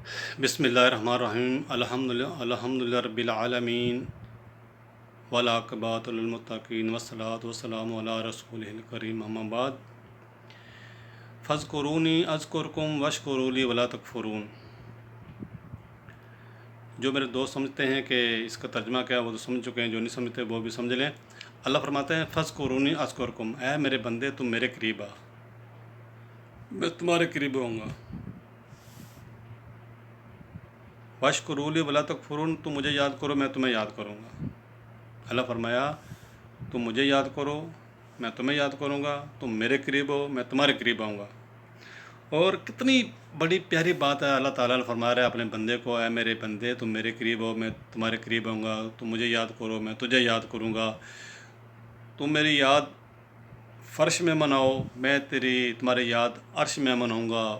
بسم اللہ الرحمن الرحیم الحمدللہ رب العالمین والعاقبۃ للمتقین والصلاۃ والسلام علی رسولہ الکریم اما بعد فاذکرونی اذکرکم واشکروا لی ولا تکفرون۔ جو میرے دوست سمجھتے ہیں کہ اس کا ترجمہ کیا وہ تو سمجھ چکے ہیں، جو نہیں سمجھتے وہ بھی سمجھ لیں۔ اللہ فرماتے ہیں فاذکرونی اذکرکم، اے میرے بندے تم میرے قریب آ، میں تمہارے قریب ہوں گا۔ واشکروا لی ولا تکفرون، تم مجھے یاد کرو میں تمہیں یاد کروں گا۔ اللہ فرمایا تم مجھے یاد کرو میں تمہیں یاد کروں گا، تم میرے قریب ہو میں تمہارے قریب آؤں گا۔ اور کتنی بڑی پیاری بات ہے، اللہ تعالیٰ نے فرما رہا ہے اپنے بندے کو، اے میرے بندے تم میرے قریب ہو میں تمہارے قریب آؤں گا، تم مجھے یاد کرو میں تجھے یاد کروں گا، تم میری یاد فرش میں مناؤ میں تمہاری یاد عرش میں مناؤں گا۔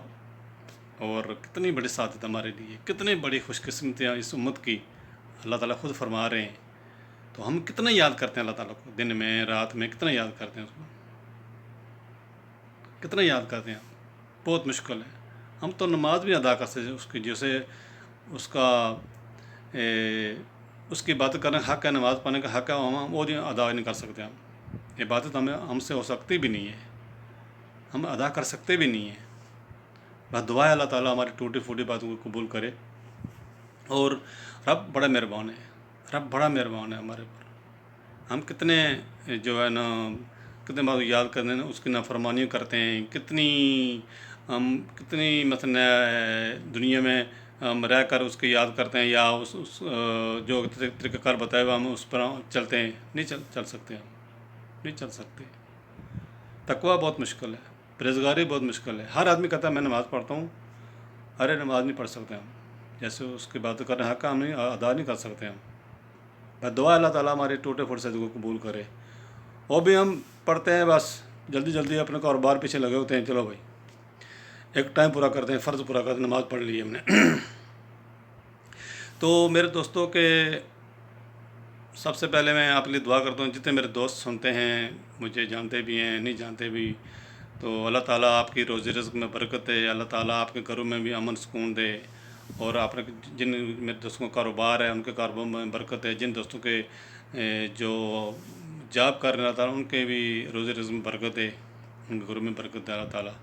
اور کتنی بڑی سعادت ہمارے لیے، کتنی بڑی خوش قسمتیاں اس امت کی، اللہ تعالیٰ خود فرما رہے ہیں۔ تو ہم کتنا یاد کرتے ہیں اللہ تعالیٰ کو، دن میں رات میں کتنا یاد کرتے ہیں اس کو، کتنا یاد کرتے ہیں، بہت مشکل ہے۔ ہم تو نماز بھی ادا کر سکتے اس کی، جیسے اس کا اس کی عبادت کرنے کا حق ہے، نماز پڑھنے کا حق ہے، ہم وہ ادا نہیں کر سکتے۔ ہم عبادت ہم سے ہو سکتی بھی نہیں ہے، ہم ادا کر سکتے بھی نہیں ہیں۔ بس دعا ہے اللہ تعالیٰ ہماری ٹوٹی پھوٹی باتوں کو قبول کرے۔ اور رب بڑا مہربان ہے، رب بڑا مہربان ہے ہمارے اوپر۔ ہم کتنے جو ہے نا کتنے بات یاد کرنے اس کی نافرمانی کرتے ہیں، کتنی مثلا دنیا میں ہم رہ کر اس کی یاد کرتے ہیں، یا اس جو طریقہ کار بتایا ہوا ہم اس پر چلتے ہیں، نہیں چل سکتے، ہم نہیں چل سکتے۔ تقویٰ بہت مشکل ہے، پرہیزگاری بہت مشکل ہے۔ ہر آدمی کہتا ہے میں نماز پڑھتا ہوں، ارے نماز نہیں پڑھ سکتے ہم، جیسے اس کی بات کرنے حق ہم نہیں ادا نہیں کر سکتے ہم۔ بس دعا اللہ تعالیٰ ہمارے ٹوٹے پھوٹے سے کو قبول کرے۔ وہ بھی ہم پڑھتے ہیں بس جلدی جلدی اپنے کاروبار پیچھے لگے ہوتے ہیں، چلو بھائی ایک ٹائم پورا کرتے ہیں، فرض پورا کرتے ہیں، نماز پڑھ لی ہم نے۔ تو میرے دوستوں کے سب سے پہلے میں آپ کے لیے دعا کرتا ہوں، جتنے میرے دوست سنتے ہیں، مجھے جانتے بھی ہیں نہیں جانتے بھی، تو اللہ تعالیٰ آپ کی روزی رزق میں برکت دے، اللہ تعالیٰ آپ کے گھروں میں بھی امن سکون دے، اور آپ نے جن میرے دوستوں کا کاروبار ہے ان کے کاروبار میں برکت ہے، جن دوستوں کے جو جاب کر رہے ہیں اللہ تعالیٰ ان کے بھی روزی رزق میں برکت دے، ان کے گھروں میں برکت دے اللہ تعالیٰ۔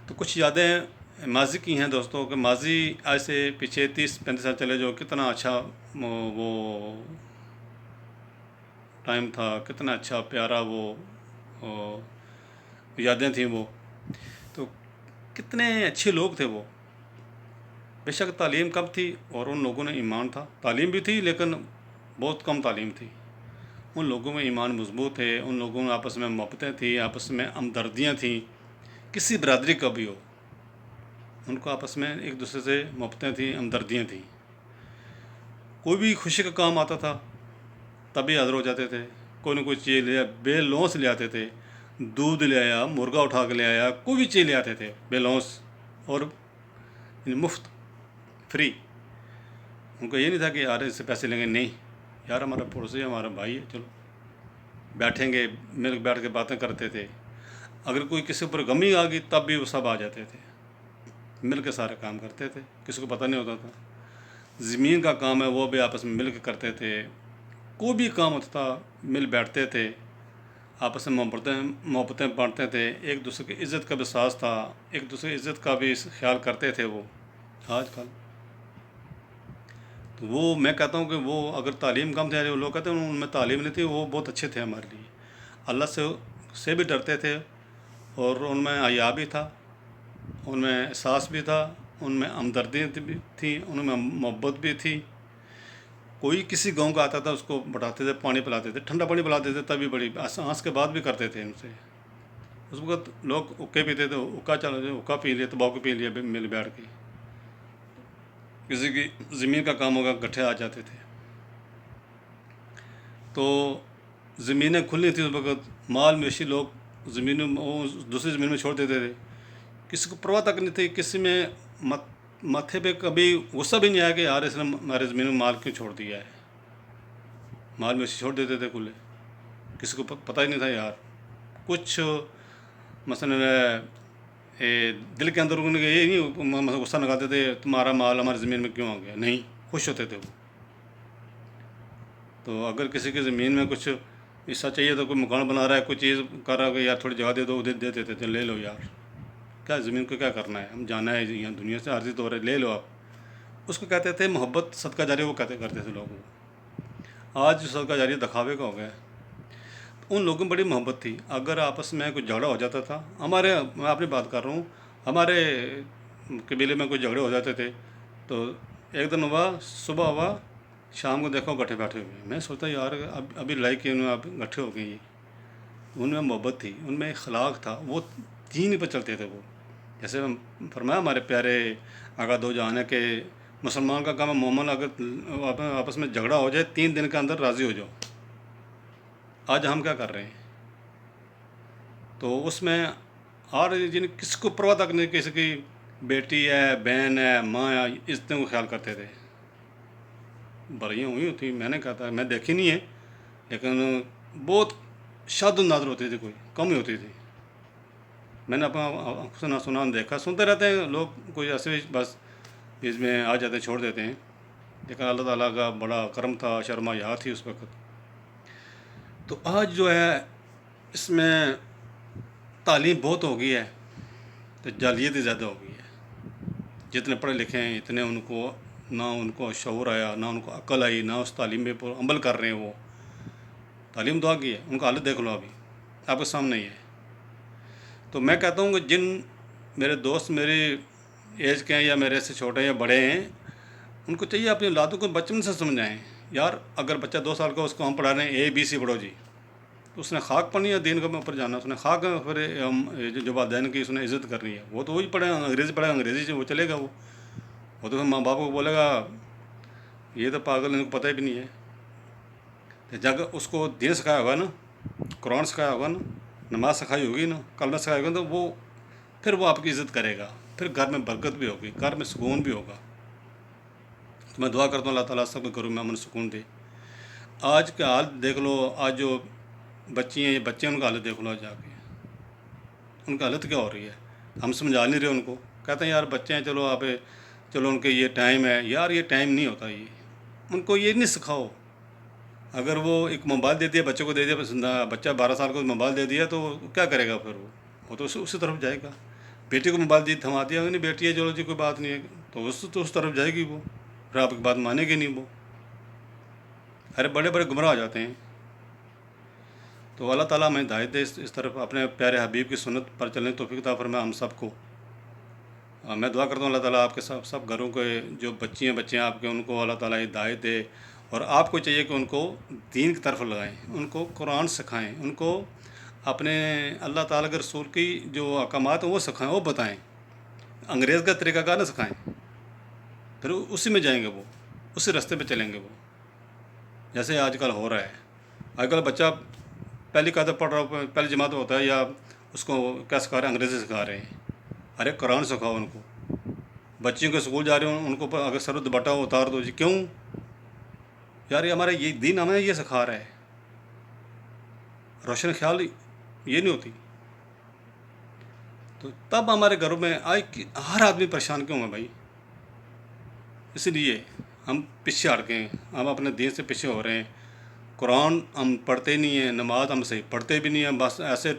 تو کچھ یادیں ماضی کی ہیں دوستوں کہ ماضی آج سے پیچھے 30-35 سال چلے جو کتنا اچھا وہ ٹائم تھا، کتنا اچھا پیارا وہ یادیں تھیں وہ، تو کتنے اچھے لوگ تھے وہ۔ بے شک تعلیم کم تھی اور ان لوگوں نے ایمان تھا، تعلیم بھی تھی لیکن بہت کم تعلیم تھی، ان لوگوں میں ایمان مضبوط ہے، ان لوگوں میں آپس میں محبتیں تھیں، آپس میں ہمدردیاں تھیں، کسی برادری کا بھی ہو ان کو آپس میں ایک دوسرے سے محبتیں تھیں، ہمدردیاں تھیں۔ کوئی بھی خوشی کا کام آتا تھا تبھی حاضر ہو جاتے تھے، کوئی نہ کوئی چیز لے بے لونس لے آتے تھے، دودھ لے آیا، مرغا اٹھا کے لے آیا، کوئی بھی چیز لے آتے تھے بے لونس اور مفت، فری۔ ان کو یہ نہیں تھا کہ یار اس سے پیسے لیں گے، نہیں یار ہمارا پڑوسی ہے، ہمارا بھائی ہے، چلو بیٹھیں گے، مل بیٹھ کے باتیں کرتے تھے۔ اگر کوئی کسی پر غمی آ گئی تب بھی وہ سب آ جاتے تھے، مل کے سارے کام کرتے تھے، کسی کو پتہ نہیں ہوتا تھا۔ زمین کا کام ہے وہ بھی آپس میں مل کے کرتے تھے، کوئی بھی کام ہوتا تھا مل بیٹھتے تھے، آپس میں محبتیں بانٹتے تھے، ایک دوسرے کی عزت کا بھی احساس تھا، ایک دوسرے کی عزت کا بھی خیال کرتے تھے وہ۔ آج کل تو وہ میں کہتا ہوں کہ وہ اگر تعلیم کم تھے، لوگ کہتے ہیں ان میں تعلیم نہیں تھی، وہ بہت اچھے تھے ہمارے لیے، اللہ سے بھی ڈرتے تھے، اور ان میں حیا بھی تھا، ان میں احساس بھی تھا، ان میں ہمدردی بھی تھی، ان میں محبت بھی تھی۔ کوئی کسی گاؤں کا آتا تھا اس کو بٹھاتے تھے، پانی پلاتے تھے، ٹھنڈا پانی پلاتے تھے، تبھی بڑی آنس کے بعد بھی کرتے تھے ان سے۔ اس وقت لوگ اکے پیتے تھے، اکا چل اکا پی لیا، تمباکو پی لیا مل بیٹھ کے، کسی کی زمین کا کام ہوگا گٹھے آ جاتے تھے۔ تو زمینیں کھلی تھیں اس وقت، مال مویشی لوگ زمینوں دوسری زمین میں چھوڑ دیتے تھے، کسی کو پرواہ تک نہیں تھی، کسی میں ماتھے پہ کبھی غصہ بھی نہیں آیا کہ یار اس نے ہمارے زمین میں مال کیوں چھوڑ دیا ہے، مال مویشی چھوڑ دیتے تھے کھلے، کسی کو پتہ ہی نہیں تھا یار۔ کچھ مثلا دل کے اندر ان کے یہ نہیں غصہ نکالتے تھے تمہارا مال ہماری زمین میں کیوں آ گیا، نہیں، خوش ہوتے تھے وہ. تو اگر کسی کی زمین میں کچھ حصہ چاہیے تو کوئی مکان بنا رہا ہے، کوئی چیز کر رہا ہے کہ یار تھوڑی جگہ دے دو، دے دیتے تھے، لے لو یار، کیا زمین کو کیا کرنا ہے، ہم جانا ہے یہاں دنیا سے عارضی طور ہے، لے لو آپ. اس کو کہتے تھے محبت، صدقہ جاری وہ کرتے تھے لوگوں کو. آج جو صدقہ جاری دکھاوے کا ہو گیا ہے. ان لوگوں میں بڑی محبت تھی. اگر آپس میں کوئی جھگڑا ہو جاتا تھا، میں اپنی بات کر رہا ہوں، ہمارے قبیلے میں کوئی جھگڑے ہو جاتے تھے تو ایک دن ہوا، صبح ہوا، شام کو دیکھو گٹھے بیٹھے ہوئے. میں سوچتا یار ابھی لڑائی کی انہوں آپ گٹھے ہو گئے. ان میں محبت تھی، ان میں اخلاق تھا، وہ دین پہ چلتے تھے. وہ جیسے فرمایا ہمارے پیارے آقا دو جہان ہے کہ مسلمان کا کام ہے، مومن اگر آپس میں جھگڑا ہو جائے 3 دن کے اندر راضی ہو جاؤ. آج ہم کیا کر رہے ہیں؟ تو اس میں اور یعنی کس کو پرواہ تک نہیں، کسی کی بیٹی ہے، بہن ہے، ماں ہے، اس طرح کو خیال کرتے تھے. بڑھیاں ہوئی ہوتی، میں نے کہا تھا، میں دیکھی نہیں ہے لیکن بہت شاد نادر ہوتی تھی، کوئی کم ہی ہوتی تھی. میں نے اپنا سنا دیکھا، سنتے رہتے ہیں لوگ، کوئی ایسے بس اس میں آ جاتے ہیں، چھوڑ دیتے ہیں. لیکن اللہ تعالیٰ کا بڑا کرم تھا، شرما یاد تھی اس وقت. تو آج جو ہے اس میں تعلیم بہت ہو گئی ہے تو جعلیت زیادہ ہو گئی ہے. جتنے پڑھے لکھے ہیں اتنے ان کو نہ ان کو شعور آیا، نہ ان کو عقل آئی، نہ اس تعلیم پہ عمل کر رہے ہیں. وہ تعلیم تو آ گئی ہے، ان کا حالت دیکھ لو ابھی آپ کے سامنے ہی ہے. تو میں کہتا ہوں کہ جن میرے دوست میری ایج کے ہیں یا میرے سے چھوٹے یا بڑے ہیں، ان کو چاہیے اپنی اولادوں کو بچپن سے سمجھائیں. یار اگر بچہ 2 سال کا، اس کو ہم پڑھا رہے ہیں ABC پڑھو جی، تو اس نے خاک پڑھنی ہے، دین کے اوپر جانا، اس نے خاک پھر جو والدین کی اس نے عزت کرنی ہے. وہ تو وہی پڑھے، انگریزی پڑھے، انگریزی سے وہ چلے گا. وہ تو ماں باپ کو بولے گا یہ تو پاگل، ان کو پتہ ہی بھی نہیں ہے. جب اس کو دین سکھایا ہوگا نا، قرآن سکھایا ہوگا نا، نماز سکھائی ہوگی نا، کلمہ سکھایا ہوگا، تو پھر وہ آپ کی عزت کرے گا، پھر گھر میں برکت بھی ہوگی، گھر میں سکون بھی ہوگا. تو میں دعا کرتا ہوں اللہ تعالیٰ سب کے گھروں میں امن سکون دے. آج کا حال دیکھ لو، آج جو بچی ہیں، یہ بچے ہیں، ان کا حالت دیکھ لو جا کے، ان کا حالت کیا ہو رہی ہے. ہم سمجھا نہیں رہے ان کو، کہتے ہیں یار بچے ہیں، چلو ان کے یہ ٹائم ہے. یار یہ ٹائم نہیں ہوتا. یہ ان کو یہ نہیں سکھاؤ. اگر وہ ایک موبائل دے دیا بچے کو، دے دیا، بچہ 12 سال کو موبائل دے دیا تو کیا کرے گا پھر؟ وہ تو اسی طرف جائے گا. بیٹی کو موبائل دی، تھما دیا، نہیں بیٹی ہے چلو جی کوئی بات نہیں ہے، تو اس طرف جائے گی وہ، پھر آپ کی بات مانے گی نہیں وہ. ارے بڑے بڑے گمراہ ہو جاتے ہیں. تو اللہ تعالیٰ ہمیں ہدایت دے اس طرف، اپنے پیارے حبیب کی سنت پر چلنے توفیق عطا فرمائے ہم سب کو. میں دعا کرتا ہوں اللہ تعالیٰ آپ کے سب گھروں کے جو بچے ہیں آپ کے، ان کو اللہ تعالیٰ ہدایت دے. اور آپ کو چاہیے کہ ان کو دین کی طرف لگائیں، ان کو قرآن سکھائیں، ان کو اپنے اللہ تعالیٰ کے رسول کی جو احکامات ہیں وہ سکھائیں، وہ بتائیں. انگریز کا طریقہ کار نہ سکھائیں، پھر اسی میں جائیں گے وہ، اسی راستے پہ چلیں گے وہ، جیسے آج کل ہو رہا ہے. آج کل بچہ پہلی قاعدہ پڑھ رہا ہو، پہلی جماعت ہوتا ہے، یا اس کو کیا سکھا رہے ہیں؟ انگریزی سکھا رہے ہیں. ارے قرآن سکھاؤ ان کو. بچیوں کے اسکول جا رہے ہوں ان کو اگر سر دوپٹہ اتار دو جی، کیوں یار؟ یہ ہمارا یہ دین ہمیں یہ سکھا رہا ہے. روشن خیال یہ نہیں ہوتی. تو تب ہمارے گھروں میں ہر آدمی پریشان کیوں ہے بھائی؟ اسی لیے ہم پیچھے ہٹ گئے ہیں، ہم اپنے دین سے پیچھے ہو رہے ہیں. قرآن ہم پڑھتے نہیں ہیں، نماز ہم صحیح پڑھتے بھی نہیں ہیں. بس ایسے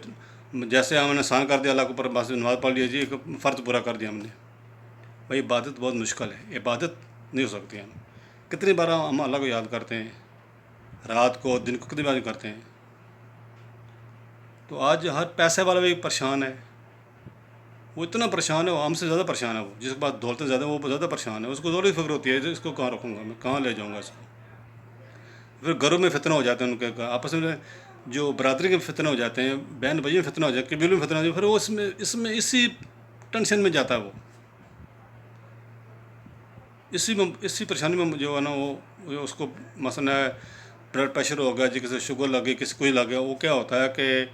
جیسے ہم نے آسان کر دیا اللہ کے اوپر، بس نماز پڑھ لیجیے، ایک فرض پورا کر دیا ہم نے. بھائی عبادت بہت مشکل ہے، عبادت نہیں ہو سکتی. ہم کتنی بار ہم اللہ کو یاد کرتے ہیں، رات کو دن کو کتنی بار کرتے ہیں. تو آج ہر پیسے والا بھی پریشان ہے. وہ اتنا پریشان ہے، وہ ہم سے زیادہ پریشان ہے. وہ جس کے پاس دولتیں زیادہ وہ زیادہ پریشان ہے. اس کو ضروری فکر ہوتی ہے اس کو کہاں رکھوں گا میں، کہاں لے جاؤں گا اس کو. پھر گھروں میں فتنہ ہو جاتے ہیں، ان کے آپس میں جو برادری کے فتنہ ہو جاتے ہیں، بہن بھائیوں میں فتنہ ہو جاتے ہیں، قبیلوں میں فتنہ ہو جاتے ہیں. پھر وہ اسی ٹینشن میں جاتا ہے وہ، اسی پریشانی میں جو ہے نا، وہ اس کو مثلا بلڈ پریشر ہو گیا جی، کسی شوگر لگ گئی، کسی کوئی لگ گیا. وہ کیا ہوتا ہے کہ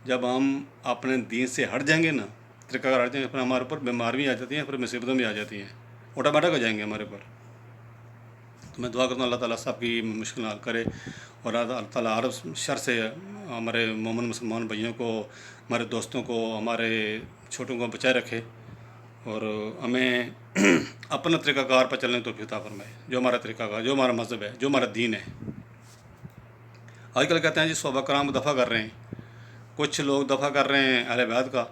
جب ہم اپنے دین سے ہٹ جائیں گے نا، طریقہ کار ہٹ جائیں گے، پھر ہمارے اوپر بیماری بھی آ جاتی ہیں، پھر مصیبتیں بھی آ جاتی ہیں، آٹومیٹک ہو جائیں گے ہمارے اوپر. تو میں دعا کرتا ہوں اللہ تعالیٰ سب کی مشکل حل کرے، اور اللہ تعالیٰ ہر شر سے ہمارے مومن مسلمان بھائیوں کو، ہمارے دوستوں کو، ہمارے چھوٹوں کو بچائے رکھے اور ہمیں اپنا طریقہ کار پر چلنے توفیق عطا فرمائے، جو ہمارا طریقہ کار، جو ہمارا مذہب ہے، جو ہمارا دین ہے۔ آج کل کہتے ہیں جی صحابہ کرام کو دفع کر رہے ہیں، کچھ لوگ دفع کر رہے ہیں اہل بیت کا۔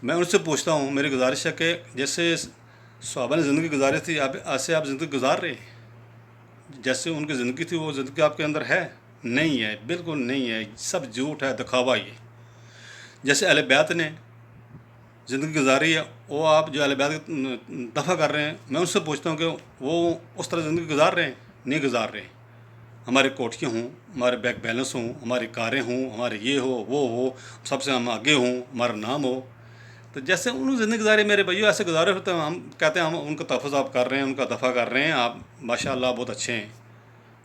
میں ان سے پوچھتا ہوں، میری گزارش ہے کہ جیسے صحابہ نے زندگی گزاری تھی، ایسے آپ زندگی گزار رہے ہیں؟ جیسے ان کی زندگی تھی وہ زندگی آپ کے اندر ہے؟ نہیں ہے، بالکل نہیں ہے، سب جھوٹ ہے، دکھاوا یہ۔ جیسے اہل بیت نے زندگی گزاری ہے، وہ آپ جو اہل بیت دفع کر رہے ہیں، میں ان سے پوچھتا ہوں کہ وہ اس طرح زندگی گزار رہے ہیں؟ نہیں گزار رہے۔ ہمارے کوٹھیاں ہوں، ہمارے بینک بیلنس ہوں، ہماری کاریں ہوں، ہمارے یہ وہ ہو، سب سے ہم آگے ہوں، ہمارا نام ہو، تو جیسے انہوں نے زندگی گزاری میرے بھائیو ایسے گزارے ہوتے ہیں۔ ہم کہتے ہیں ہم ان کا تحفظ آپ کر رہے ہیں، ان کا دفع کر رہے ہیں، آپ ماشاء اللہ بہت اچھے ہیں،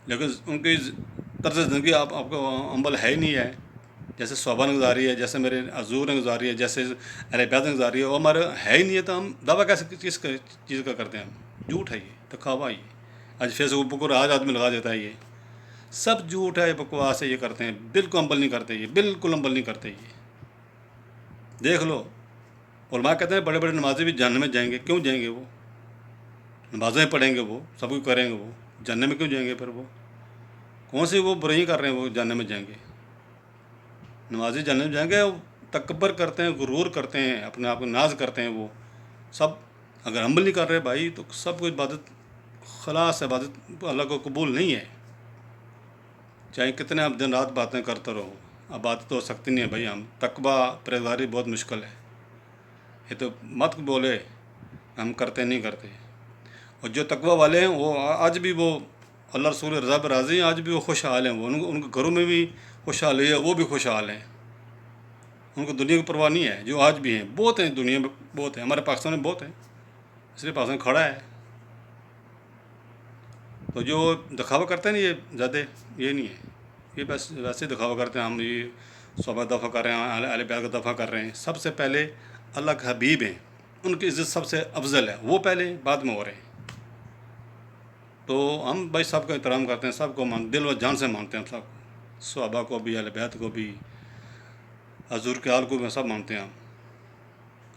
لیکن ان کی طرز زندگی آپ کو عمل ہے ہی نہیں ہے۔ جیسے صحابہ نے گزاری ہے، جیسے میرے حضور نے گزاری ہے، جیسے اہل بیت نے گزاری ہے، وہ ہمارے ہے ہی نہیں ہے، تو ہم دعویٰ کیسے چیز کا کرتے ہیں؟ ہم جھوٹ ہے، یہ دکھاوا یہ۔ آج فیس بک پر آج آدمی لگا دیتا ہے، یہ سب جھوٹ ہے، بکواس ہے، یہ کرتے ہیں، بالکل عمل نہیں کرتے، یہ بالکل عمل نہیں کرتے۔ یہ دیکھ لو، علماء کہتے ہیں بڑے بڑے نمازی بھی جہنم میں جائیں گے۔ کیوں جائیں گے؟ وہ نمازیں پڑھیں گے، وہ سب کچھ کریں گے، وہ جہنم میں کیوں جائیں گے؟ پھر وہ کون سی وہ برائیاں کر رہے ہیں وہ جہنم میں جائیں گے؟ نمازی جہنم میں جائیں گے، تکبر کرتے ہیں، غرور کرتے ہیں، اپنے آپ کو ناز کرتے ہیں، وہ سب اگر عمل نہیں کر رہے بھائی تو سب کچھ عبادت خلاص، عبادت اللہ کو قبول نہیں ہے، چاہے کتنے آپ دن رات باتیں کرتے رہو، عبادت ہو سکتی نہیں ہے بھائی۔ ہم تقویٰ پرہیزگاری بہت مشکل ہے، یہ تو مت بولے ہم کرتے نہیں کرتے۔ اور جو تقویٰ والے ہیں وہ آج بھی وہ اللہ رسول رضا پر راضی ہیں، آج بھی وہ خوشحال ہیں، وہ ان کے گھروں میں بھی خوشحالی ہے، وہ بھی خوشحال ہیں، ان کو دنیا کی پرواہ نہیں ہے۔ جو آج بھی ہیں بہت ہیں، دنیا میں بہت ہیں، ہمارے پاکستان میں بہت ہیں، اس لیے پاکستان کھڑا ہے۔ تو جو دکھاوا کرتے ہیں نا، یہ زیادہ یہ نہیں ہے، یہ بس ویسے دکھاوا کرتے ہیں، ہم یہ صحابہ دفع کر رہے ہیں، اہل بیت کا دفع کر رہے ہیں۔ سب سے پہلے اللہ کے حبیب ہیں، ان کی عزت سب سے افضل ہے، وہ پہلے بعد میں ہو رہے ہیں۔ تو ہم بھائی سب کا احترام کرتے ہیں، سب کو دل و جان سے مانتے ہیں، ہم سب کو، صحابہ کو بھی، اہل بیت کو بھی، حضور کے آل کو بھی سب مانتے ہیں،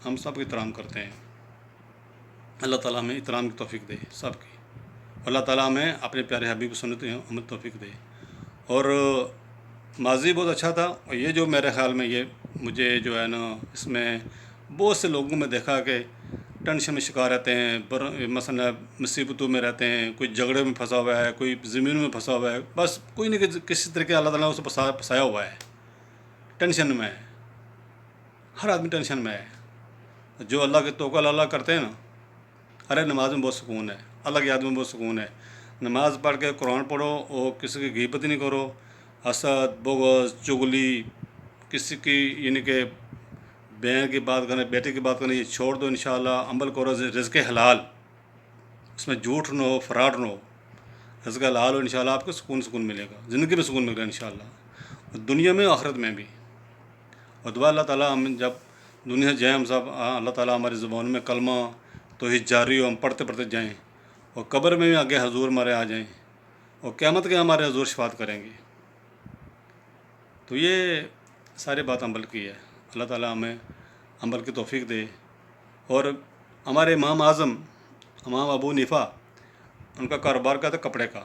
ہم سب کا احترام کرتے ہیں۔ اللہ تعالیٰ ہمیں احترام کی توفیق دے سب کی، اللہ تعالیٰ ہمیں اپنے پیارے حبیب کی سنت عمل توفیق دے۔ اور ماضی بہت اچھا تھا، اور یہ جو میرے خیال میں یہ مجھے جو ہے نا، اس میں بہت سے لوگوں میں دیکھا کہ ٹینشن میں شکار رہتے ہیں، مثلا مصیبتوں میں رہتے ہیں، کوئی جھگڑے میں پھنسا ہوا ہے، کوئی زمینوں میں پھنسا ہوا ہے، بس کوئی نہیں کسی طریقے اللہ تعالیٰ نے اسے پھنسایا ہوا ہے، ٹینشن میں ہے، ہر آدمی ٹینشن میں ہے۔ جو اللہ کے توکل اللہ کرتے ہیں نا، ارے نماز میں بہت سکون ہے، اللہ کی یاد میں بہت سکون ہے۔ نماز پڑھ کے قرآن پڑھو، اور کسی کی غیبت نہیں کرو، حسد، بغض، چغلی، کسی کی یعنی کہ بہن کی بات کرنا، بیٹے کی بات کرنا، یہ چھوڑ دو انشاءاللہ۔ عمل کرو رزق حلال، اس میں جھوٹ نہ ہو، فراڈ نہ ہو، رزق حلال ہو، انشاءاللہ آپ کو سکون ملے گا، زندگی میں سکون ملے گا انشاءاللہ، دنیا میں آخرت میں بھی۔ اور دعا اللہ تعالیٰ ہم جب دنیا سے جائیں، ہم سب اللہ تعالیٰ ہماری زبان میں کلمہ توحید جاری ہو، ہم پڑھتے پڑھتے جائیں، اور قبر میں بھی آگے حضور ہمارے آ جائیں، اور قیامت کے ہمارے حضور شفاعت کریں گے۔ تو یہ ساری بات عمل کی ہے، اللہ تعالیٰ ہمیں عمل کی توفیق دے۔ اور ہمارے امام اعظم امام ابو حنیفہ، ان کا کاروبار کا تھا کپڑے کا،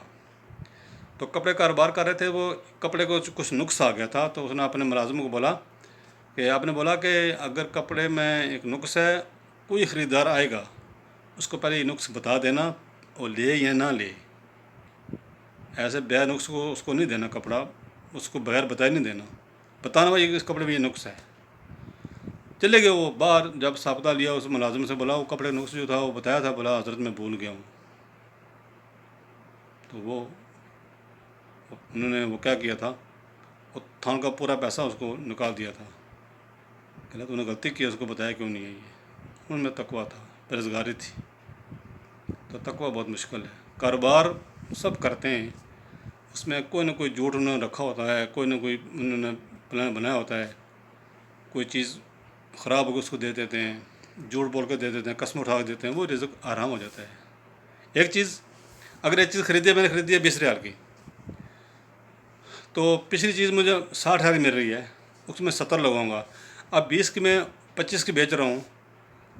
تو کپڑے کاروبار کر رہے تھے، وہ کپڑے کو کچھ نقص آ گیا تھا، تو اس نے اپنے ملازموں کو بولا کہ آپ نے بولا کہ اگر کپڑے میں ایک نقص ہے، کوئی خریدار آئے گا اس کو پہلے یہ نقص بتا دینا، اور لے یا نہ لے، ایسے بے نقص کو اس کو نہیں دینا کپڑا، اس کو بغیر بتائے نہیں دینا، بتانا بھائی اس کپڑے میں یہ نقص ہے۔ چلے گئے وہ باہر، جب ثابتہ لیا اس ملازم سے، بولا وہ کپڑے نقص جو تھا وہ بتایا تھا، بولا حضرت میں بھول گیا ہوں۔ تو وہ انہوں نے وہ کیا کیا تھا، وہ تھان کا پورا پیسہ اس کو نکال دیا تھا، کہ تو نے غلطی کی، اس کو بتایا کیوں نہیں ہے۔ یہ ان میں تقویٰ تھا، پرہیزگاری تھی۔ تو تقویٰ بہت مشکل ہے، کاروبار سب کرتے ہیں، اس میں کوئی نہ کوئی جھوٹ انہوں نے رکھا ہوتا ہے، کوئی نہ کوئی انہوں نے پلان بنایا ہوتا ہے، کوئی چیز خراب ہو کے اس کو دے دیتے ہیں، جھوٹ بول کے دے دیتے ہیں، قسم اٹھا کے دیتے ہیں، وہ رزق آرام ہو جاتا ہے۔ ایک چیز اگر ایک چیز خریدی ہے، میں نے خریدی ہے 20 ریال کی، تو پچھلی چیز مجھے 60 ہزار کی مل رہی ہے، اس میں 70 لگاؤں گا، اب 20 کی میں 25 کی بیچ رہا ہوں،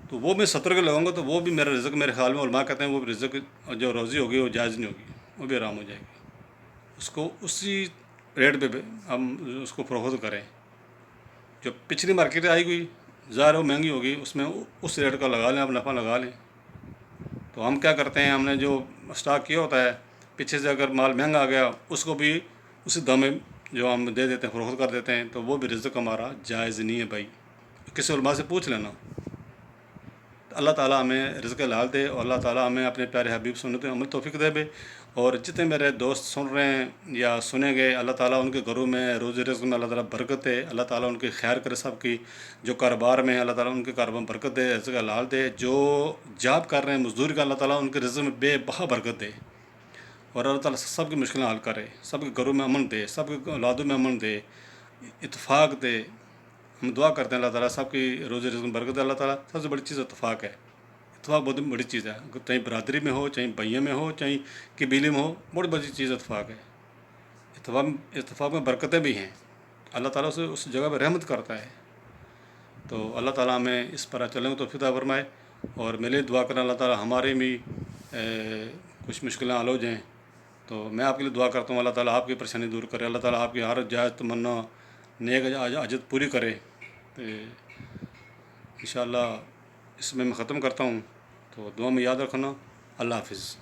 تو وہ میں 70 کے لگاؤں گا تو وہ بھی میرا رزق میرے خیال میں علماء کہتے ہیں وہ بھی رزق جو روزی ہوگی وہ جائز نہیں ہوگی، وہ بھی حرام ہو جائے گی۔ اس کو اسی ریٹ پہ ہم اس کو فروخت کریں۔ جو پچھلی مارکیٹ آئی ہوئی ظاہر ہے وہ مہنگی ہوگی، اس میں اس ریٹ کا لگا لیں، آپ نفع لگا لیں۔ تو ہم کیا کرتے ہیں، ہم نے جو اسٹاک کیا ہوتا ہے پیچھے سے اگر مال مہنگا آ گیا اس کو بھی اسی دام میں جو ہم دے دیتے ہیں، فروخت کر دیتے ہیں، تو وہ بھی رزق ہمارا جائز نہیں ہے بھائی۔ کسی علماء سے پوچھ لینا۔ اللہ تعالیٰ ہمیں رزق حلال دے، اور اللہ تعالیٰ ہمیں اپنے پیارے حبیب سنت عمل توفیق دے بے۔ اور جتنے میرے دوست سن رہے ہیں یا سنیں گے، اللہ تعالیٰ ان کے گھروں میں روزی رزق میں اللہ تعالیٰ برکت دے، اللہ تعالیٰ ان کی خیر کرے سب کی۔ جو کاروبار میں اللہ تعالیٰ ان کے کاروبار میں برکت دے، رزق حلال دے۔ جو جاب کر رہے ہیں مزدوری کا، اللہ تعالیٰ ان کے رزق میں بے بہا برکت دے، اور اللہ تعالیٰ سب کی مشکلیں حل کرے، سب کے گھروں میں امن دے، سب کے اولادوں میں امن دے، اتفاق دے۔ ہم دعا کرتے ہیں اللہ تعالیٰ سب کی روزی رزق میں برکت دے۔ اللہ تعالیٰ سب سے بڑی چیز اتفاق ہے۔ اتفاق بہت بڑی چیز ہے، چاہے برادری میں ہو، چاہے بھائیوں میں ہو، چاہے قبیلے میں ہو، بڑی بڑی چیز اتفاق ہے۔ اتفاق میں برکتیں بھی ہیں، اللہ تعالیٰ سے اس جگہ پہ رحمت کرتا ہے۔ تو اللہ تعالیٰ ہمیں اس پر چلنے کو توفیق عطا فرمائے، اور میں لیے دعا کرنا اللہ تعالیٰ ہمارے بھی کچھ مشکلیں حل ہو جائیں۔ تو میں آپ کے لیے دعا کرتا ہوں اللہ تعالیٰ آپ کی پریشانی دور کرے، اللہ تعالیٰ آپ کی ہر جائز تمنا نیک حاجت پوری کرے۔ تو انشاءاللہ اس میں ختم کرتا ہوں، تو دعا میں یاد رکھنا۔ اللہ حافظ۔